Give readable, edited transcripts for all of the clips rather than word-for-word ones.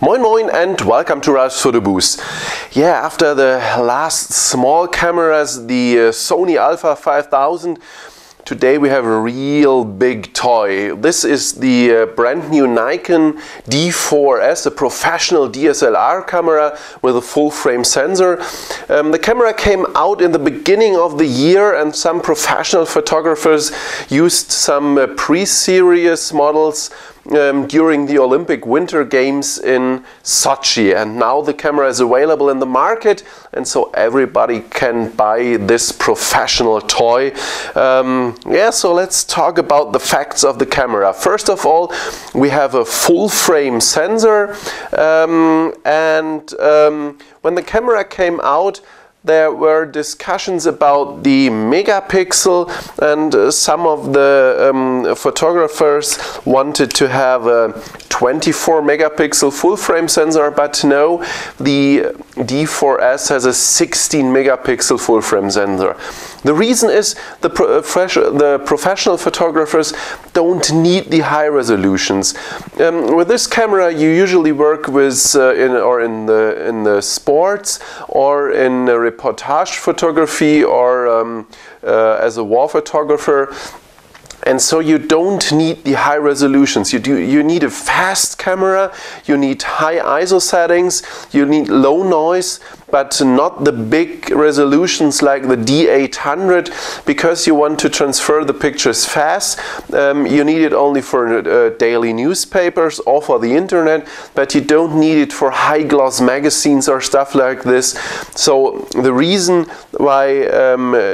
Moin Moin and welcome to Ralfs Foto-Bude. Yeah, after the last small cameras, the Sony Alpha 5000, today we have a real big toy. This is the brand new Nikon D4s, a professional DSLR camera with a full frame sensor. The camera came out in the beginning of the year and some professional photographers used some pre-series models during the Olympic Winter Games in Sochi, and now the camera is available in the market, and so everybody can buy this professional toy. Yeah, so let's talk about the facts of the camera. First of all, we have a full frame sensor, and when the camera came out, there were discussions about the megapixel, and some of the photographers wanted to have a 24 megapixel full frame sensor, but no, the D4s has a 16 megapixel full frame sensor. The reason is the professional photographers don't need the high resolutions. With this camera you usually work with in the sports or in reportage photography or as a war photographer. And so you don't need the high resolutions. You need a fast camera, you need high ISO settings, you need low noise, but not the big resolutions like the D800, because you want to transfer the pictures fast. You need it only for daily newspapers or for the internet, but you don't need it for high gloss magazines or stuff like this. So the reason why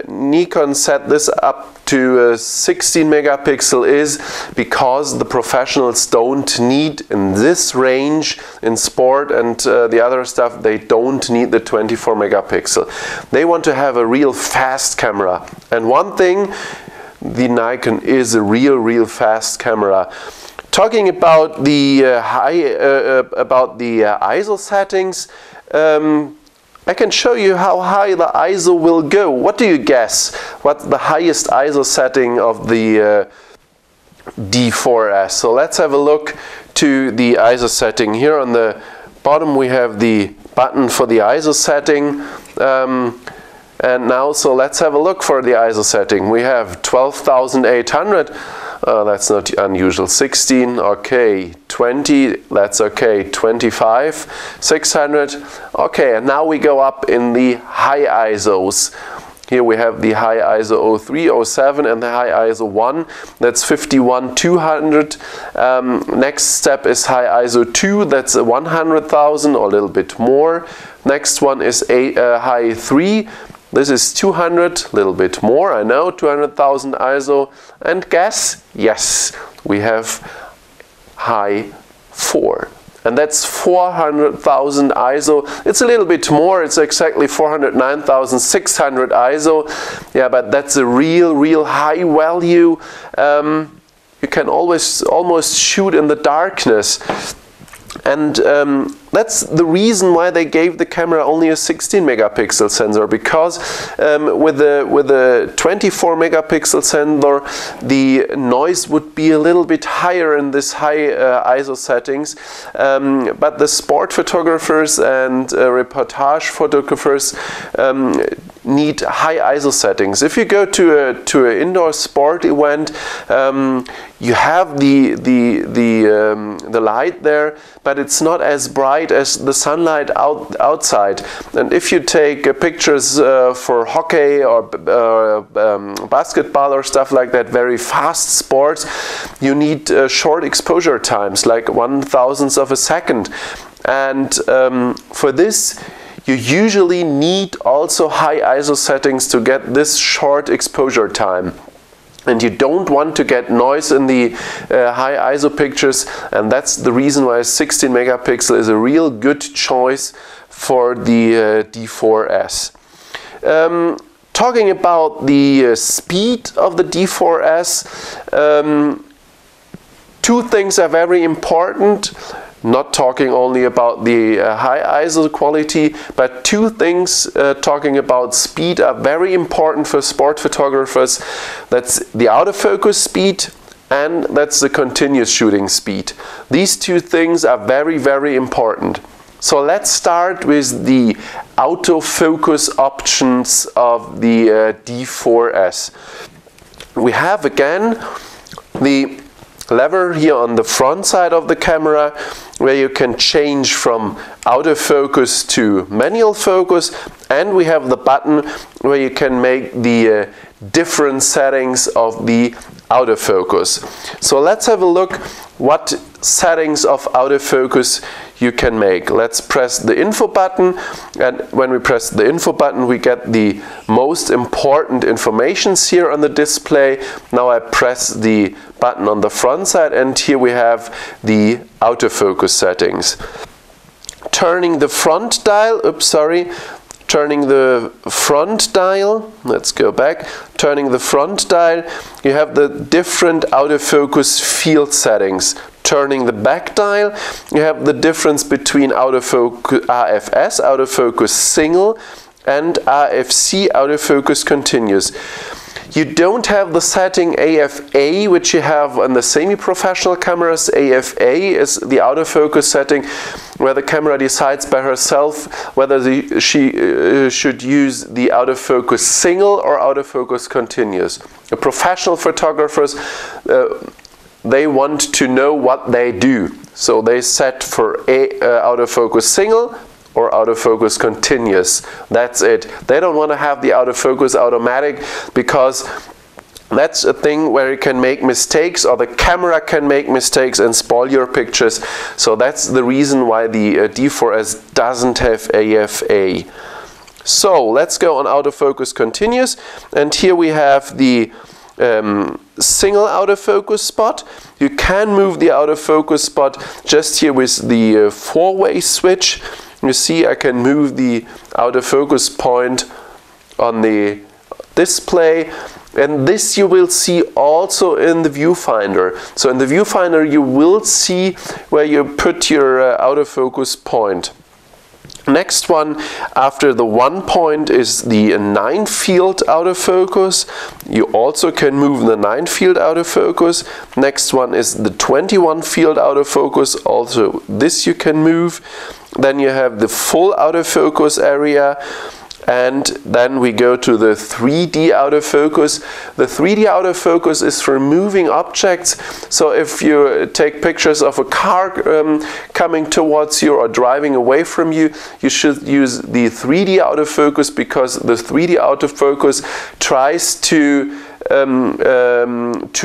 Nikon set this up to 16 megapixel is because the professionals don't need, in this range, in sport and the other stuff, they don't need the 24 megapixel. They want to have a real fast camera. And one thing, the Nikon is a real fast camera. Talking about the ISO settings, I can show you how high the ISO will go. What do you guess? What's the highest ISO setting of the D4s? So let's have a look to the ISO setting. Here on the bottom we have the button for the ISO setting. And now, so let's have a look for the ISO setting. We have 12,800. That's not unusual. 16, okay. 20, that's okay. 25, 600. Okay, and now we go up in the high ISOs. Here we have the high ISO 03, 07 and the high ISO 1. That's 51,200. Next step is high ISO 2. That's 100,000 or a little bit more. Next one is high 3. This is 200, a little bit more, I know, 200,000 ISO. And guess, yes, we have high 4. And that's 400,000 ISO. It's a little bit more, it's exactly 409,600 ISO. Yeah, but that's a real high value. You can almost shoot in the darkness. And that's the reason why they gave the camera only a 16 megapixel sensor, because with the 24 megapixel sensor the noise would be a little bit higher in this high ISO settings, but the sport photographers and reportage photographers need high ISO settings. If you go to an indoor sport event, you have the light there, but it's not as bright as the sunlight outside. And if you take pictures for hockey or basketball or stuff like that, very fast sports, you need short exposure times, like 1/1000th of a second. And for this you usually need also high ISO settings to get this short exposure time. And you don't want to get noise in the high ISO pictures, and that's the reason why 16 megapixel is a real good choice for the D4s. Talking about the speed of the D4s, two things are very important. Not talking only about the high ISO quality, but two things talking about speed are very important for sport photographers. That's the autofocus speed and that's the continuous shooting speed. These two things are very, very important. So let's start with the autofocus options of the D4s. We have again the lever here on the front side of the camera where you can change from autofocus to manual focus, and we have the button where you can make the different settings of the autofocus. So let's have a look what settings of autofocus you can make. Let's press the info button, and when we press the info button we get the most important informations here on the display. Now I press the button on the front side and here we have the autofocus settings. Turning the front dial, turning the front dial, let's go back, turning the front dial, you have the different autofocus field settings. Turning the back dial, you have the difference between autofocus RFS, autofocus single, and RFC, autofocus continuous. You don't have the setting AFA, which you have on the semi-professional cameras. AFA is the autofocus setting where the camera decides by herself whether she should use the autofocus single or autofocus continuous. The professional photographers, they want to know what they do. So they set for autofocus single or autofocus continuous. That's it. They don't want to have the autofocus automatic because that's a thing where you can make mistakes, or the camera can make mistakes and spoil your pictures. So that's the reason why the D4s doesn't have AFA. So let's go on autofocus continuous, and here we have the single autofocus spot. You can move the autofocus spot just here with the four-way switch. You see I can move the autofocus point on the display, and this you will see also in the viewfinder. So in the viewfinder you will see where you put your autofocus point. Next one after the 1 point is the 9 field autofocus. You also can move the 9 field autofocus. Next one is the 21 field autofocus. Also this you can move. Then you have the full autofocus area, and then we go to the 3D autofocus. The 3D autofocus is for moving objects. So if you take pictures of a car coming towards you or driving away from you, you should use the 3D autofocus, because the 3D autofocus tries to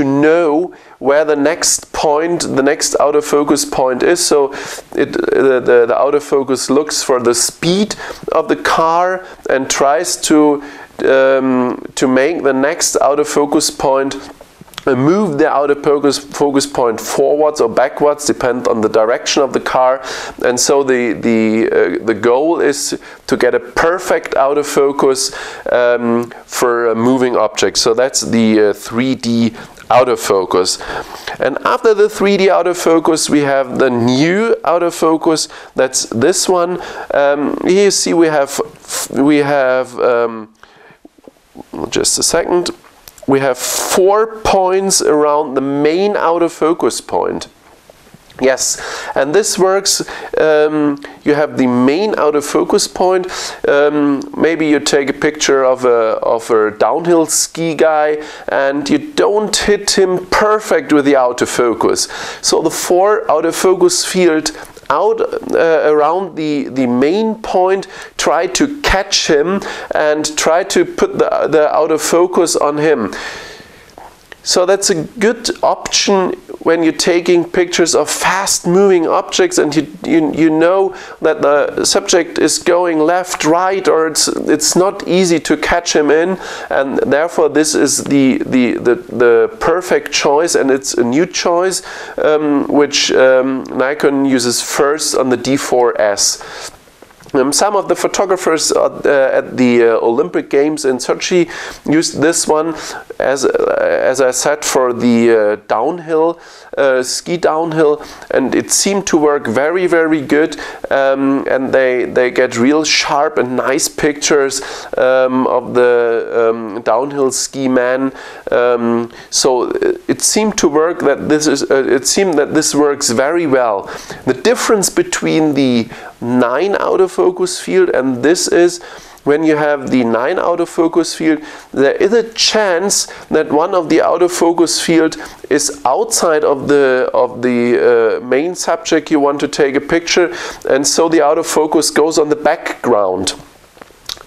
know where the next point, the next autofocus point is. So the autofocus looks for the speed of the car and tries to make the next autofocus point move the autofocus point forwards or backwards, depend on the direction of the car. And so the goal is to get a perfect autofocus for moving objects. So that's the 3D autofocus. And after the 3D autofocus we have the new autofocus. That's this one. Here you see we have just a second. We have 4 points around the main autofocus point. Yes, and this works. You have the main autofocus point. Maybe you take a picture of a downhill ski guy and you don't hit him perfect with the autofocus. So the 4 autofocus field out around the main point, try to catch him and try to put the autofocus on him. So that's a good option when you're taking pictures of fast moving objects and you know that the subject is going left, right, or it's not easy to catch him in, and therefore this is the perfect choice, and it's a new choice which Nikon uses first on the D4s. Some of the photographers at the Olympic Games in Sochi used this one as I said, for the downhill, ski downhill, and it seemed to work very, very good, and they get real sharp and nice pictures of the downhill ski man. So it seemed to work that this works very well. The difference between the 9 autofocus field and this is, when you have the 9 autofocus field, there is a chance that one of the autofocus field is outside of the main subject you want to take a picture, and so the autofocus goes on the background.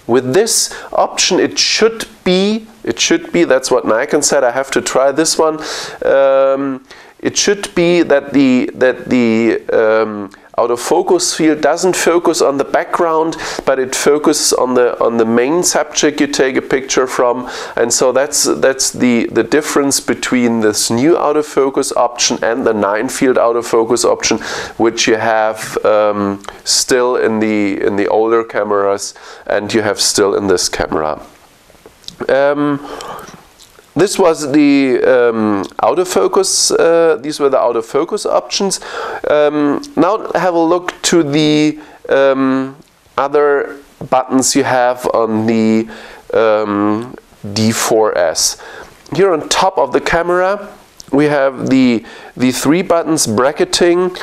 With this option, it should be, that's what Nikon said, I have to try this one. It should be that the autofocus field doesn't focus on the background, but it focuses on the main subject you take a picture from, and so that's the difference between this new autofocus option and the 9-field autofocus option, which you have still in the older cameras, and you have still in this camera. This was the autofocus, these were the autofocus options. Now have a look to the other buttons you have on the D4s. Here on top of the camera we have the 3 buttons: bracketing,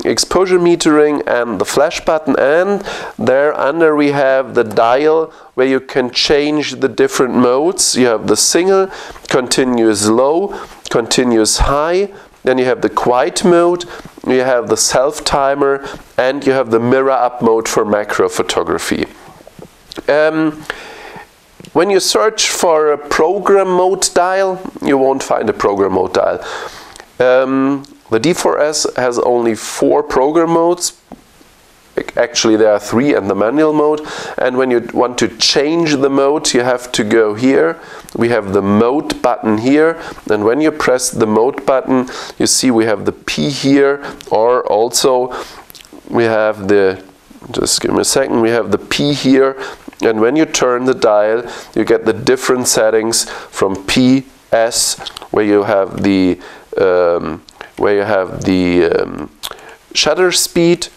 exposure metering, and the flash button, and there under we have the dial where you can change the different modes. You have the single, continuous low, continuous high, then you have the quiet mode, you have the self timer, and you have the mirror up mode for macro photography. When you search for a program mode dial, you won't find a program mode dial. The D4s has only 4 program modes. Actually there are 3 in the manual mode, and when you want to change the mode you have to go here. We have the mode button here, and when you press the mode button you see we have the P here, or also we have the, just give me a second, we have the P here. And when you turn the dial, you get the different settings from P, S, where you have the shutter speed,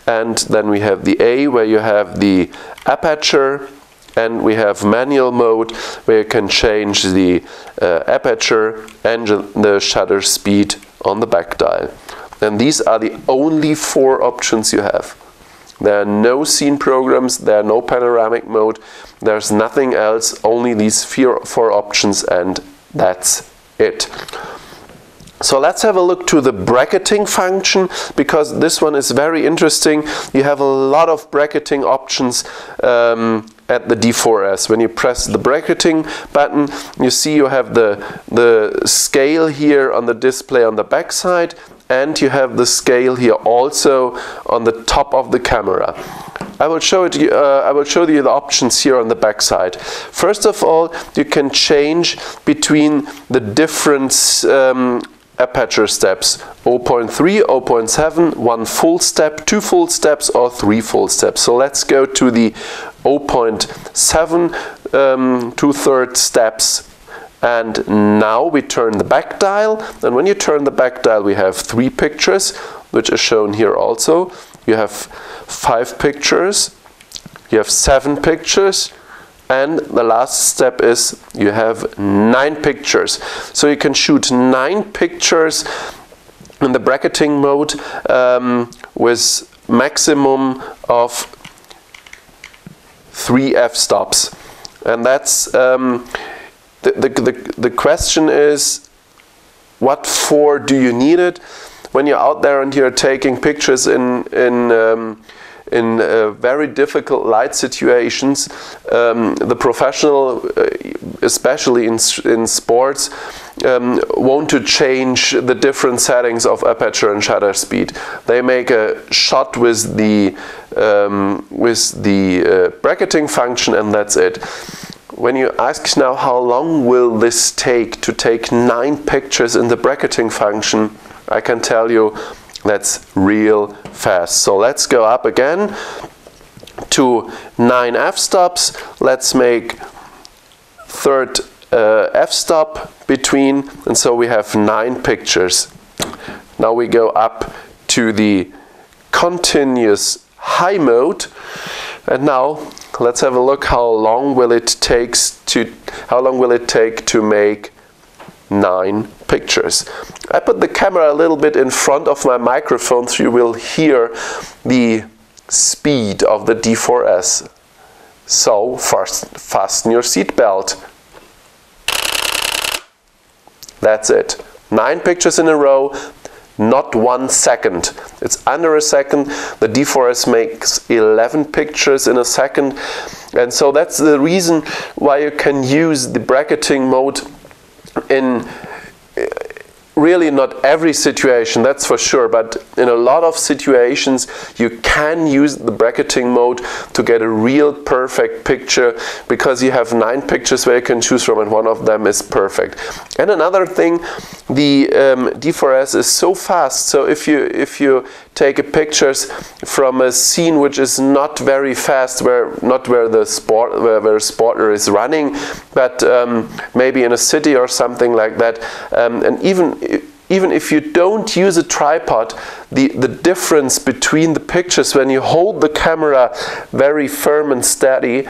and then we have the A, where you have the aperture, and we have manual mode, where you can change the aperture and the shutter speed on the back dial. And these are the only 4 options you have. There are no scene programs, there are no panoramic mode, there's nothing else, only these 4 options, and that's it. So let's have a look to the bracketing function, because this one is very interesting. You have a lot of bracketing options at the D4s. When you press the bracketing button, you see you have the scale here on the display on the back side, and you have the scale here also on the top of the camera. I will show you the options here on the back side. First of all, you can change between the different aperture steps: 0.3, 0.7, 1 full step, 2 full steps, or 3 full steps. So let's go to the 0.7 2/3 steps. And now we turn the back dial, and when you turn the back dial we have 3 pictures, which are shown here also. You have 5 pictures, you have 7 pictures, and the last step is you have 9 pictures. So you can shoot 9 pictures in the bracketing mode with maximum of 3 f-stops. And that's the question is, what for do you need it? When you're out there and you're taking pictures in very difficult light situations, the professional, especially in sports, want to change the different settings of aperture and shutter speed. They make a shot with the bracketing function, and that's it. When you ask now how long will this take to take 9 pictures in the bracketing function, I can tell you that's real fast. So let's go up again to 9 f-stops. Let's make 3rd f-stop between, and so we have 9 pictures. Now we go up to the continuous high mode, and now let's have a look how long will it take to make 9 pictures. I put the camera a little bit in front of my microphone so you will hear the speed of the D4s. So first, fasten your seatbelt. That's it. 9 pictures in a row, not 1 second. It's under a second. The D4s makes 11 pictures in a second. And so that's the reason why you can use the bracketing mode in really not every situation, that's for sure, but in a lot of situations you can use the bracketing mode to get a real perfect picture, because you have 9 pictures where you can choose from and one of them is perfect. And another thing, the D4s is so fast, so if you take pictures from a scene which is not very fast, where the spotter is running, but maybe in a city or something like that, and even if you don't use a tripod, the difference between the pictures when you hold the camera very firm and steady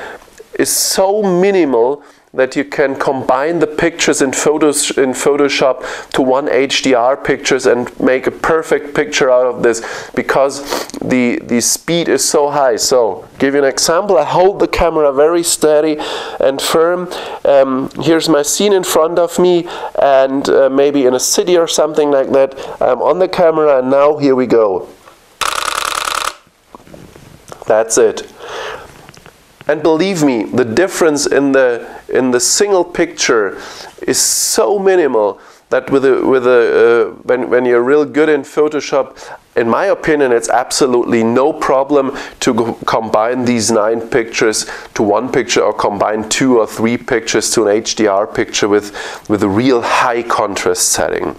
is so minimal that you can combine the pictures in Photoshop to one HDR pictures and make a perfect picture out of this, because the speed is so high. So, give you an example. I hold the camera very steady and firm. Here's my scene in front of me, and maybe in a city or something like that. I'm on the camera, and now here we go. That's it. And believe me, the difference in the single picture is so minimal that when you're real good in Photoshop, in my opinion, it's absolutely no problem to combine these 9 pictures to one picture, or combine 2 or 3 pictures to an HDR picture with a real high contrast setting.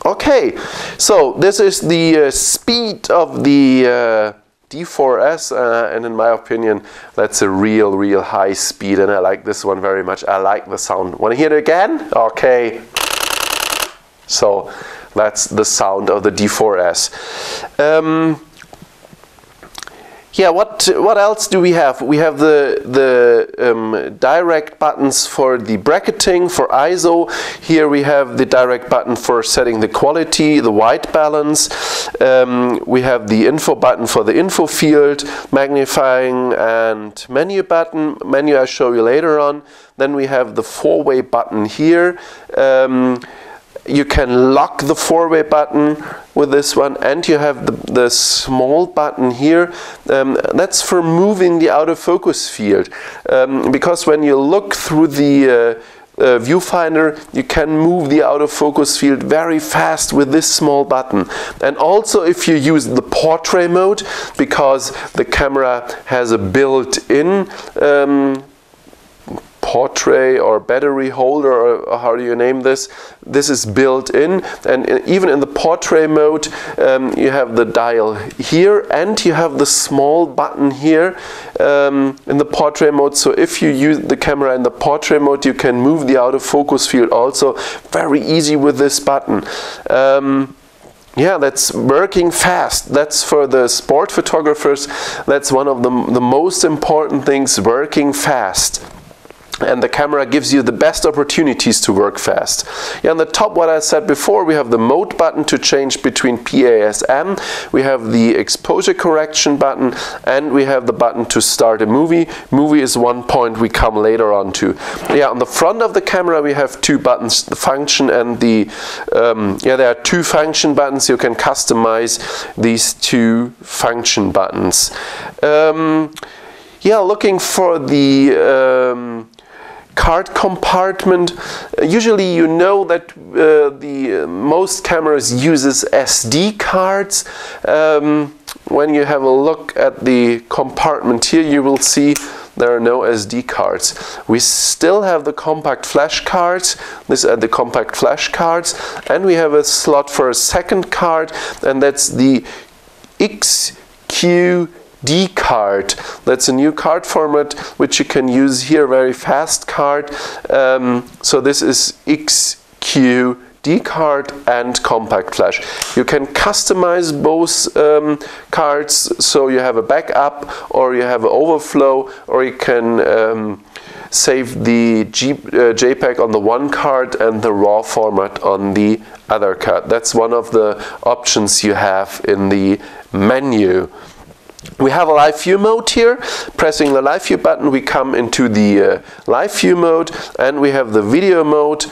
Okay, so this is the speed of the D4s, and in my opinion that's a real high speed, and I like this one very much. I like the sound. Want to hear it again? Okay. So that's the sound of the D4s. Yeah, what else do we have? We have the direct buttons for the bracketing, for ISO. Here we have the direct button for setting the quality, the white balance. We have the info button for the info field, magnifying and menu button. Menu I show you later on. Then we have the 4-way button here. You can lock the 4-way button with this one, and you have the small button here. That's for moving the autofocus field, because when you look through the viewfinder, you can move the autofocus field very fast with this small button. And also if you use the portrait mode, because the camera has a built-in portrait or battery holder, or how do you name this? This is built in, and even in the portrait mode you have the dial here, and you have the small button here in the portrait mode. So if you use the camera in the portrait mode, you can move the autofocus field also very easy with this button. Yeah, that's working fast. That's for the sport photographers. That's one of the most important things, working fast. And the camera gives you the best opportunities to work fast. Yeah, on the top, what I said before, we have the mode button to change between PASM, we have the exposure correction button, and we have the button to start a movie. Movie is one point we come later on to. Yeah, on the front of the camera we have 2 buttons, the function and the, yeah, there are 2 function buttons. You can customize these 2 function buttons. Yeah, looking for the card compartment. Usually you know that the most cameras uses SD cards. When you have a look at the compartment here, you will see there are no SD cards. We still have the compact flash cards. These are the compact flash cards, and we have a slot for a second card, and that's the XQD card. That's a new card format which you can use here, very fast card. So this is XQD card and compact flash. You can customize both cards, so you have a backup, or you have an overflow, or you can save the JPEG on the one card and the RAW format on the other card. That's one of the options you have in the menu. We have a live view mode here. Pressing the live view button, we come into the live view mode, and we have the video mode.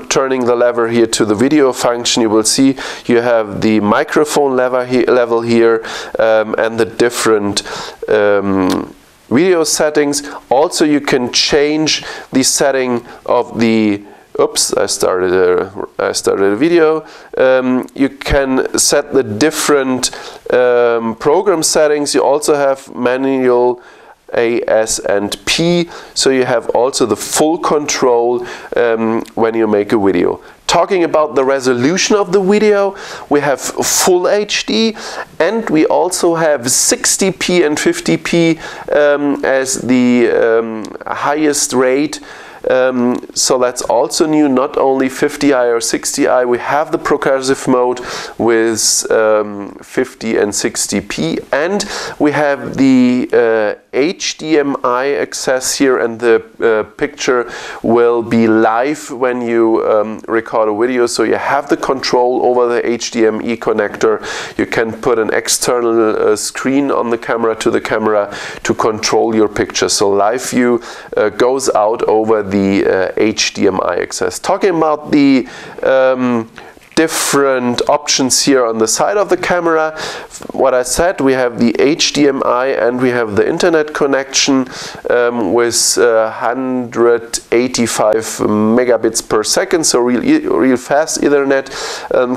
Turning the lever here to the video function, you will see you have the microphone level here, and the different video settings. Also, you can change the setting of the oops, I started a video. You can set the different program settings. You also have manual A, S, and P, so you have also the full control when you make a video. Talking about the resolution of the video, we have full HD, and we also have 60p and 50p as the highest rate. So that's also new, not only 50i or 60i, we have the progressive mode with 50 and 60p, and we have the HDMI access here, and the picture will be live when you record a video, so you have the control over the HDMI connector. You can put an external screen on the camera to control your picture. So live view goes out over the HDMI access. Talking about the different options here on the side of the camera, what I said, we have the HDMI and we have the internet connection with 185 megabits per second, so real fast Ethernet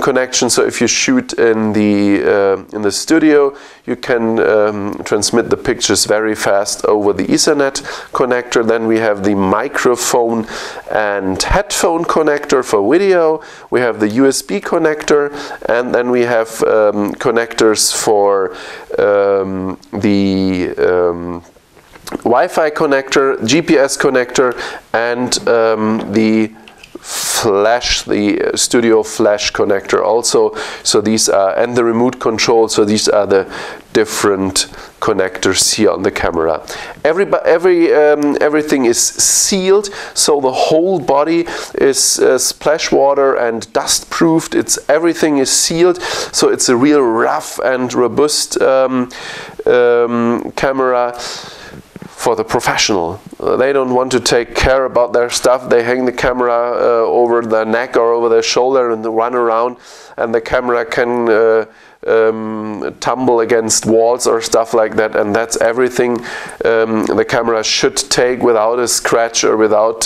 connection. So if you shoot in the studio, you can transmit the pictures very fast over the Ethernet connector. Then we have the microphone and headphone connector for video. We have the USB connector, and then we have connectors for the Wi-Fi connector, GPS connector, and the studio flash connector also. So these are, and the remote control. So these are the different connectors here on the camera. Everything is sealed, so the whole body is splash water and dust proofed. Everything is sealed, so it's a real rough and robust camera for the professional. They don't want to take care about their stuff. They hang the camera over their neck or over their shoulder and run around, and the camera can tumble against walls or stuff like that, and that's everything the camera should take without a scratch or without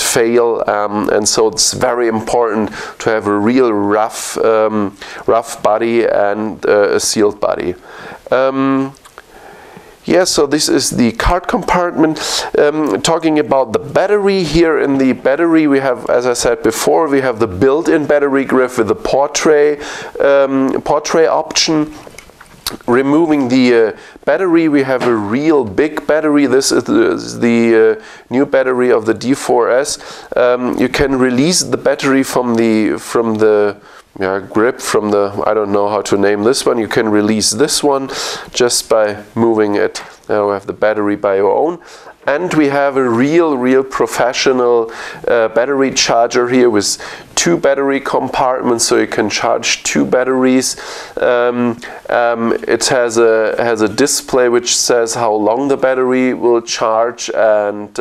fail, and so it's very important to have a real rough body and a sealed body. Yeah, so this is the card compartment. Talking about the battery, here in the battery we have, as I said before, we have the built-in battery grip with the portrait option. Removing the battery, we have a real big battery. This is the new battery of the D4s. You can release the battery from the grip, from the, I don't know how to name this one. You can release this one just by moving it. Now we have the battery by your own. And we have a real professional battery charger here with 2 battery compartments, so you can charge 2 batteries. It has a display which says how long the battery will charge, and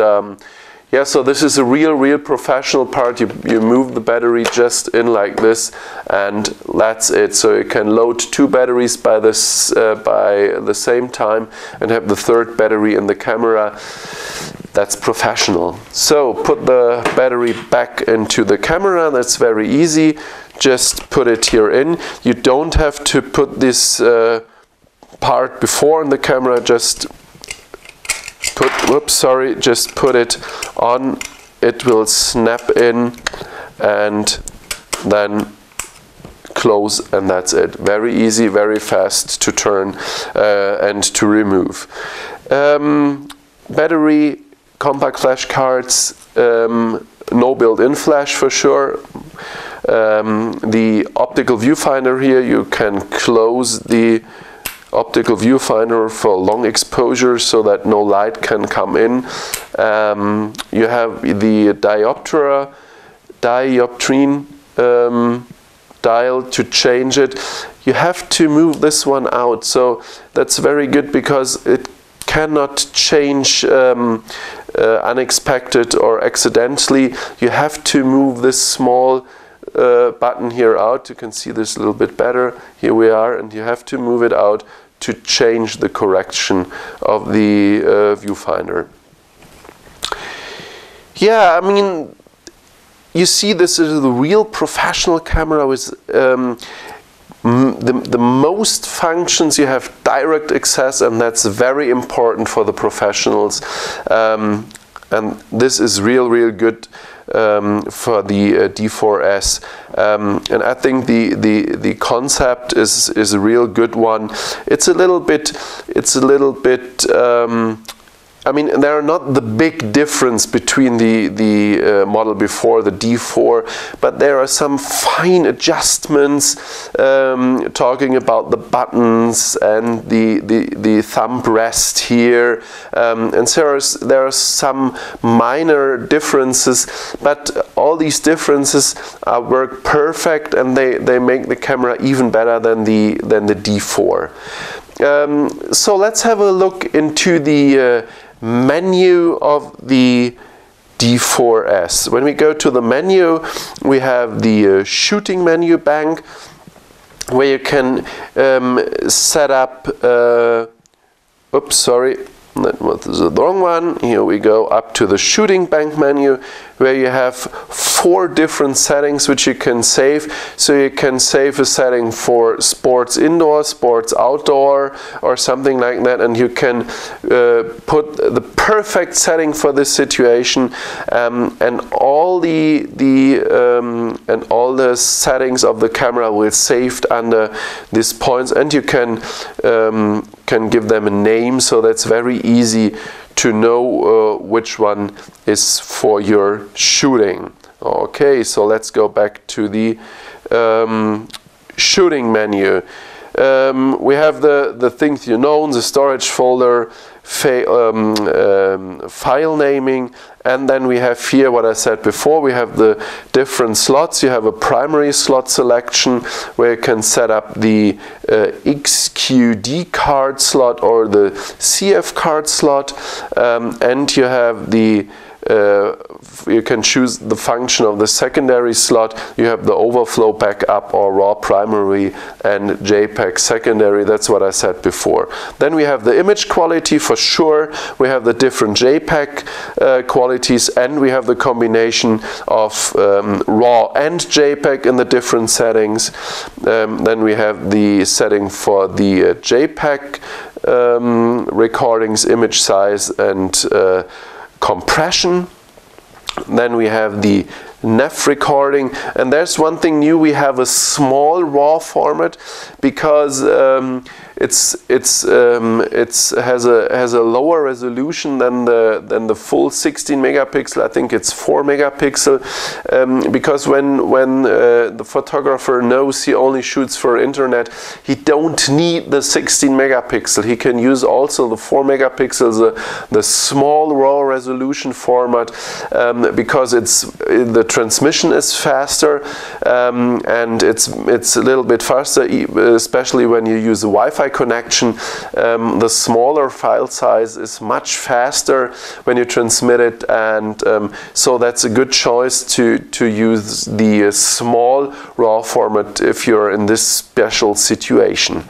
yeah, so this is a real professional part. You move the battery just in like this, and that's it. So you can load 2 batteries by the same time and have the 3rd battery in the camera. That's professional. So put the battery back into the camera. That's very easy. Just put it here in. You don't have to put this part before in the camera. Just put it on. It will snap in and then close, and that's it. Very easy, very fast to turn and to remove. Battery, compact flash cards, no built-in flash for sure. The optical viewfinder here, you can close the optical viewfinder for long exposure so that no light can come in. You have the dioptrine dial to change it. You have to move this one out, so that's very good because it cannot change unexpected or accidentally. You have to move this small button here out. You can see this a little bit better. Here we are, and you have to move it out to change the correction of the viewfinder. Yeah, I mean, you see, this is the real professional camera with the most functions. You have direct access, and that's very important for the professionals. And this is real good for the D4s. And I think the concept is a real good one. It's a little bit. I mean, there are not the big difference between the model before, the D4, but there are some fine adjustments, talking about the buttons and the thumb rest here, and there are some minor differences, but all these differences work perfect, and they make the camera even better than the D4. So let's have a look into the menu of the D4s. When we go to the menu, we have the shooting menu bank, where you can set up, oops, sorry, that was the wrong one. Here we go up to the shooting bank menu, where you have 4 different settings which you can save. So you can save a setting for sports indoor, sports outdoor, or something like that, and you can put the perfect setting for this situation, and all the settings of the camera will saved under these points, and you can give them a name, so that's very easy to know which one is for your shooting. Okay, so let's go back to the shooting menu. We have the things you know, the storage folder, file naming, and then we have here what I said before. We have the different slots. You have a primary slot selection where you can set up the XQD card slot or the CF card slot, and you have the you can choose the function of the secondary slot. You have the overflow backup or raw primary and JPEG secondary. That's what I said before. Then we have the image quality for sure. We have the different JPEG qualities, and we have the combination of raw and JPEG in the different settings. Then we have the setting for the JPEG recordings, image size, and compression. Then we have the NEF recording, and there's one thing new. We have a small RAW format because it has a lower resolution than the full 16 megapixel. I think it's 4 megapixel, because when the photographer knows he only shoots for internet, he don't need the 16 megapixel. He can use also the 4 megapixels, the small RAW resolution format, because the transmission is faster, and it's a little bit faster, especially when you use a Wi-Fi connection. The smaller file size is much faster when you transmit it, and so that's a good choice to use the small RAW format if you're in this special situation.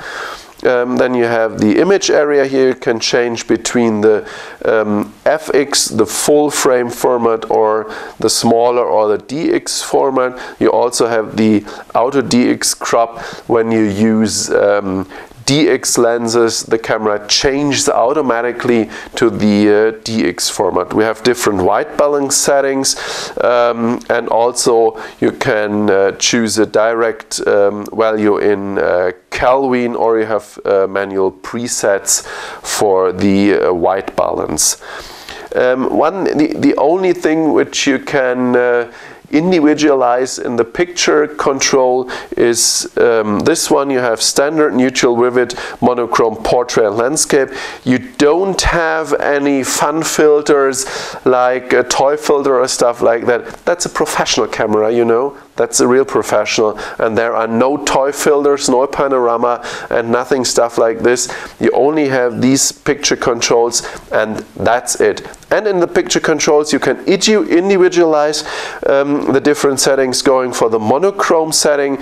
Then you have the image area here. You can change between the FX, the full frame format, or the smaller or the DX format. You also have the auto DX crop. When you use DX lenses, the camera changes automatically to the DX format. We have different white balance settings, and also you can choose a direct value in Kelvin, or you have manual presets for the white balance. The only thing which you can individualize in the picture control is this one. You have standard, neutral, vivid, monochrome, portrait and landscape. You don't have any fun filters like a toy filter or stuff like that. That's a professional camera, you know. That's a real professional, and there are no toy filters, no panorama, and nothing stuff like this. You only have these picture controls, and that's it. And in the picture controls, you can individualize the different settings. Going for the monochrome setting,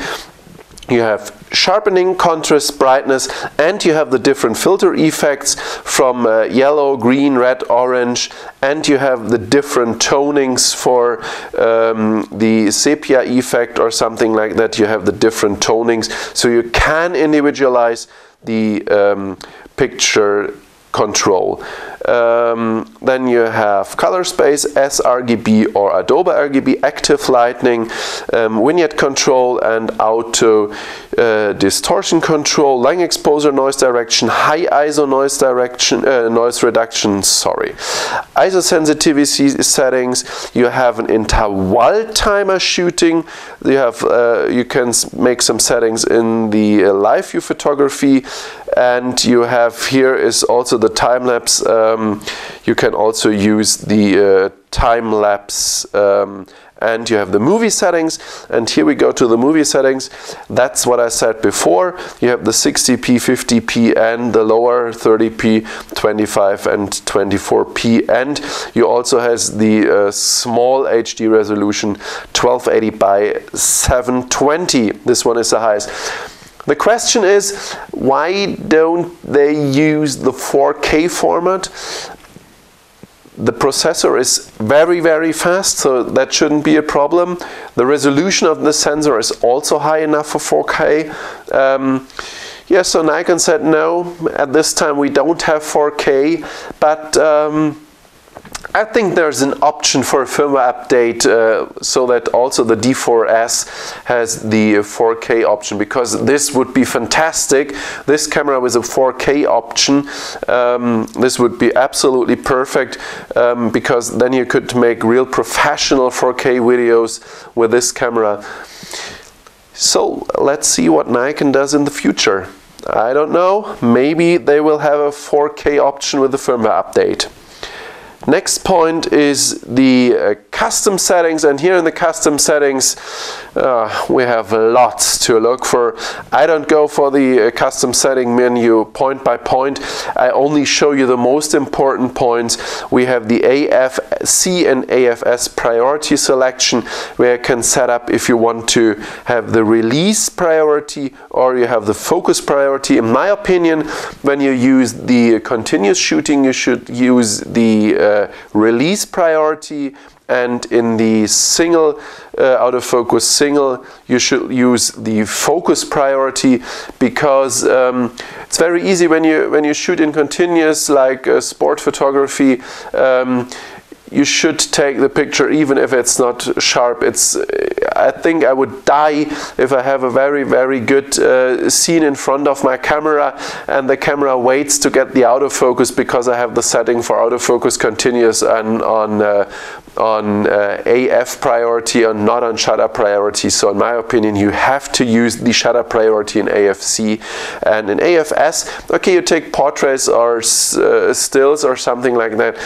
you have sharpening, contrast, brightness, and you have the different filter effects from yellow, green, red, orange, and you have the different tonings for the sepia effect or something like that. You have the different tonings, so you can individualize the picture control. Then you have color space, sRGB or Adobe RGB, active lighting, vignette control and auto distortion control, line exposure, noise direction, high ISO noise reduction, ISO sensitivity settings. You have an interval timer shooting. You have you can make some settings in the live view photography, and you have here is also the time lapse. You can also use the time lapse, and you have the movie settings. And here we go to the movie settings. That's what I said before. You have the 60p, 50p, and the lower 30p, 25 and 24p, and you also has the small HD resolution 1280 by 720. This one is the highest. The question is, why don't they use the 4K format? The processor is very, very fast, so that shouldn't be a problem. The resolution of the sensor is also high enough for 4K. Yeah, so Nikon said no, at this time we don't have 4K, but I think there's an option for a firmware update so that also the D4s has the 4K option, because this would be fantastic. This camera with a 4K option, this would be absolutely perfect, because then you could make real professional 4K videos with this camera. So let's see what Nikon does in the future. I don't know, maybe they will have a 4K option with the firmware update. Next point is the custom settings, and here in the custom settings we have lots to look for. I don't go for the custom setting menu point by point. I only show you the most important points. We have the AFC and AFS priority selection, where you can set up if you want to have the release priority or you have the focus priority. In my opinion, when you use the continuous shooting, you should use the release priority, and in the single autofocus single you should use the focus priority, because it's very easy when you shoot in continuous, like sport photography. You should take the picture even if it's not sharp. I think I would die if I have a very, very good scene in front of my camera and the camera waits to get the autofocus, because I have the setting for autofocus continuous and on AF priority and not on shutter priority. So in my opinion, you have to use the shutter priority in AFC. And in AFS, okay, you take portraits or stills or something like that.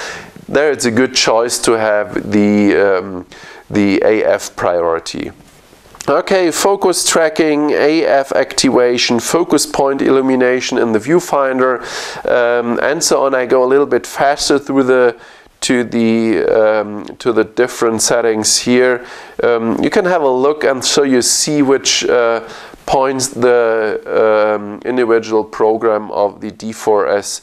There it's a good choice to have the AF priority. Okay, focus tracking, AF activation, focus point illumination in the viewfinder, and so on. I go a little bit faster through to the different settings here. You can have a look, and so you see which points the individual program of the D4s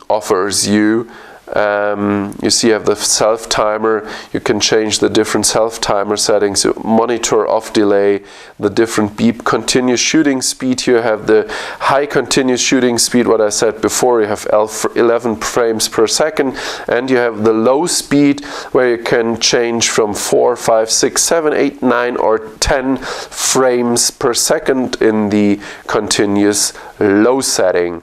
offers you. You see you have the self-timer. You can change the different self-timer settings, monitor off delay, the different beep, continuous shooting speed. You have the high continuous shooting speed, what I said before. You have 11 frames per second, and you have the low speed, where you can change from 4, 5, 6, 7, 8, 9 or 10 frames per second in the continuous low setting.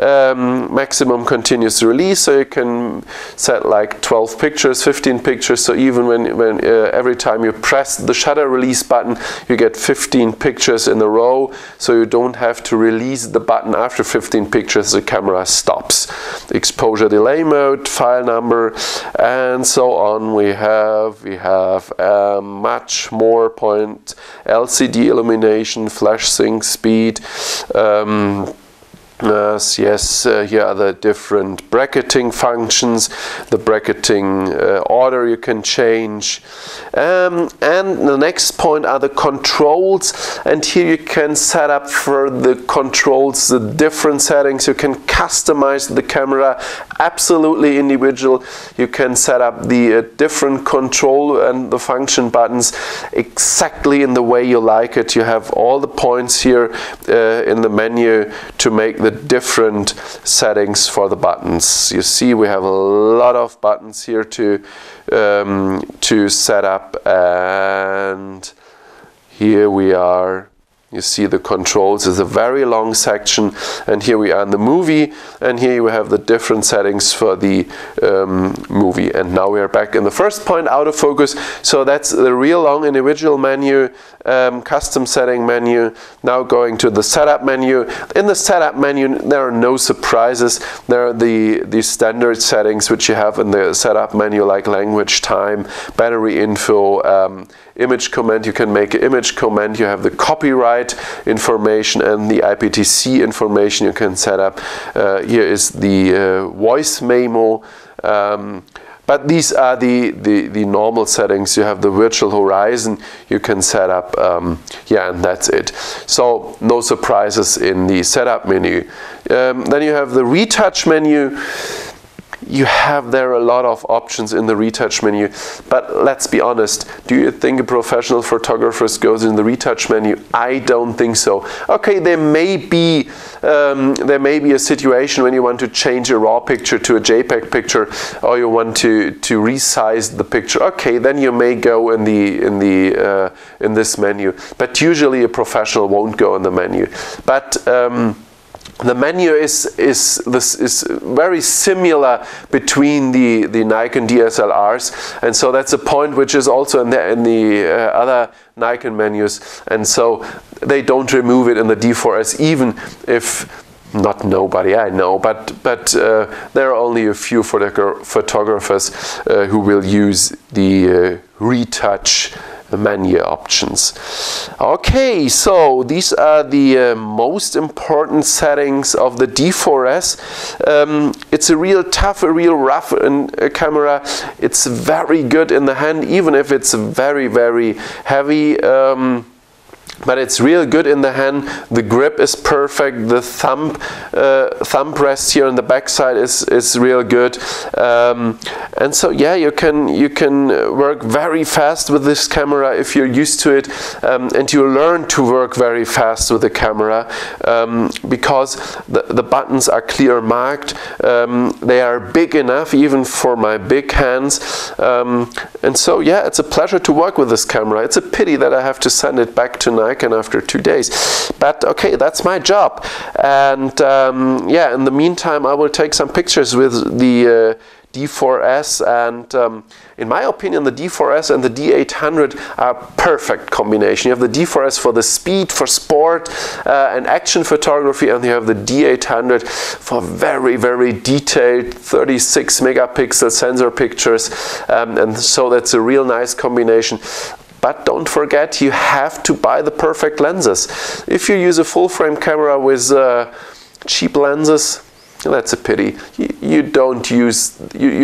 maximum continuous release, so you can set like 12 pictures, 15 pictures, so even when every time you press the shutter release button, you get 15 pictures in a row, so you don't have to release the button after 15 pictures, the camera stops. Exposure delay mode, file number, and so on. We have much more point LCD illumination, flash sync speed, here are the different bracketing functions, the bracketing order you can change, and the next point are the controls, and here you can set up for the controls the different settings. You can customize the camera, absolutely individual. You can set up the different control and the function buttons exactly in the way you like it. You have all the points here in the menu to make the different settings for the buttons. You see we have a lot of buttons here to set up, and here we are. You see the controls is a very long section, and here we are in the movie, and here you have the different settings for the movie. And now we are back in the first point, autofocus. So that's the real long individual menu, custom setting menu. Now going to the setup menu. In the setup menu there are no surprises. There are the standard settings which you have in the setup menu, like language, time, battery info, image comment. You can make an image comment. You have the copyright information and the IPTC information you can set up. Here is the voice memo. But these are the normal settings. You have the virtual horizon you can set up, yeah, and that's it. So no surprises in the setup menu. Then you have the retouch menu. You have there a lot of options in the retouch menu, but let's be honest, do you think a professional photographer goes in the retouch menu? I don't think so. Okay, there may be a situation when you want to change a raw picture to a JPEG picture, or you want to resize the picture. Okay, then you may go in this menu, but usually a professional won't go in the menu. But the menu is very similar between the Nikon DSLRs, and so that's a point which is also in the other Nikon menus, and so they don't remove it in the D4s, even if not nobody, I know, but there are only a few photographers who will use the retouch menu options. Okay, so these are the most important settings of the D4s. It's a real tough, a real rough camera. It's very good in the hand, even if it's very, very heavy. But it's real good in the hand. The grip is perfect. The thumb rest here on the back side is real good. And so yeah, you can work very fast with this camera if you're used to it, and you learn to work very fast with the camera because the buttons are clear marked. They are big enough even for my big hands, and so yeah, it's a pleasure to work with this camera. It's a pity that I have to send it back to Nikon after 2 days, but okay, that's my job. And yeah, in the meantime I will take some pictures with the D4s, and in my opinion the D4s and the D800 are a perfect combination. You have the D4s for the speed, for sport and action photography, and you have the D800 for very, very detailed 36 megapixel sensor pictures, and so that's a real nice combination. But don't forget, you have to buy the perfect lenses. If you use a full frame camera with cheap lenses, that's a pity. You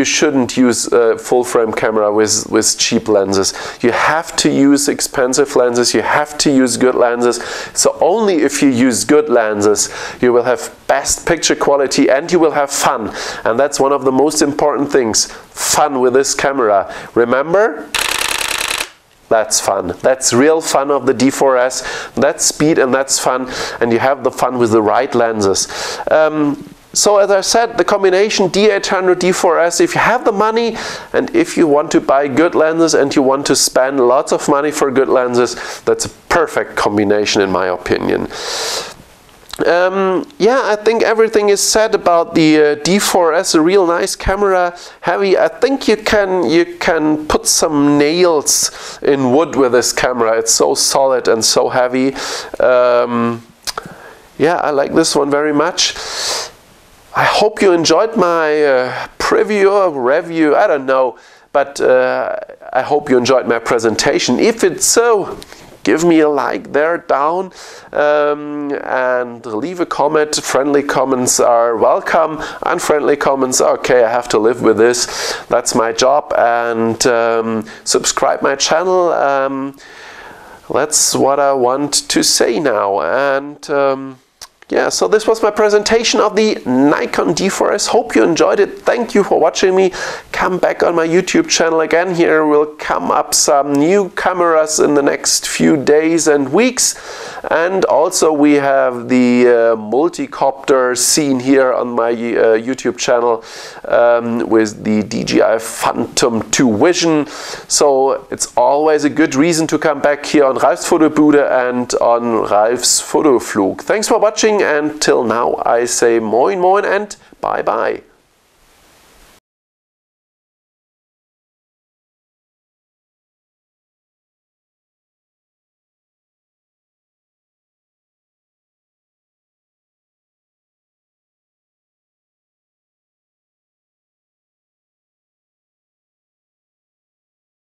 shouldn't use a full frame camera with cheap lenses. You have to use expensive lenses. You have to use good lenses. So only if you use good lenses, you will have best picture quality and you will have fun. And that's one of the most important things. Fun with this camera. Remember? That's fun. That's real fun of the D4s. That's speed and that's fun. And you have the fun with the right lenses. So as I said, the combination D800, D4s, if you have the money and if you want to buy good lenses and you want to spend lots of money for good lenses, that's a perfect combination in my opinion. Yeah, I think everything is said about the D4s. A real nice camera, heavy. I think you can put some nails in wood with this camera. It's so solid and so heavy. Yeah, I like this one very much. I hope you enjoyed my preview or review. I don't know, but I hope you enjoyed my presentation. If it's so, give me a like there down and leave a comment. Friendly comments are welcome. Unfriendly comments, okay, I have to live with this. That's my job. And subscribe my channel. That's what I want to say now. And yeah, so this was my presentation of the Nikon D4s. Hope you enjoyed it. Thank you for watching me. Come back on my YouTube channel again. Here will come up some new cameras in the next few days and weeks. And also we have the multi-copter scene here on my YouTube channel with the DJI Phantom 2 Vision. So it's always a good reason to come back here on Ralfs Foto-Bude and on Ralfs Fotoflug. Thanks for watching. And till now I say moin moin and bye bye.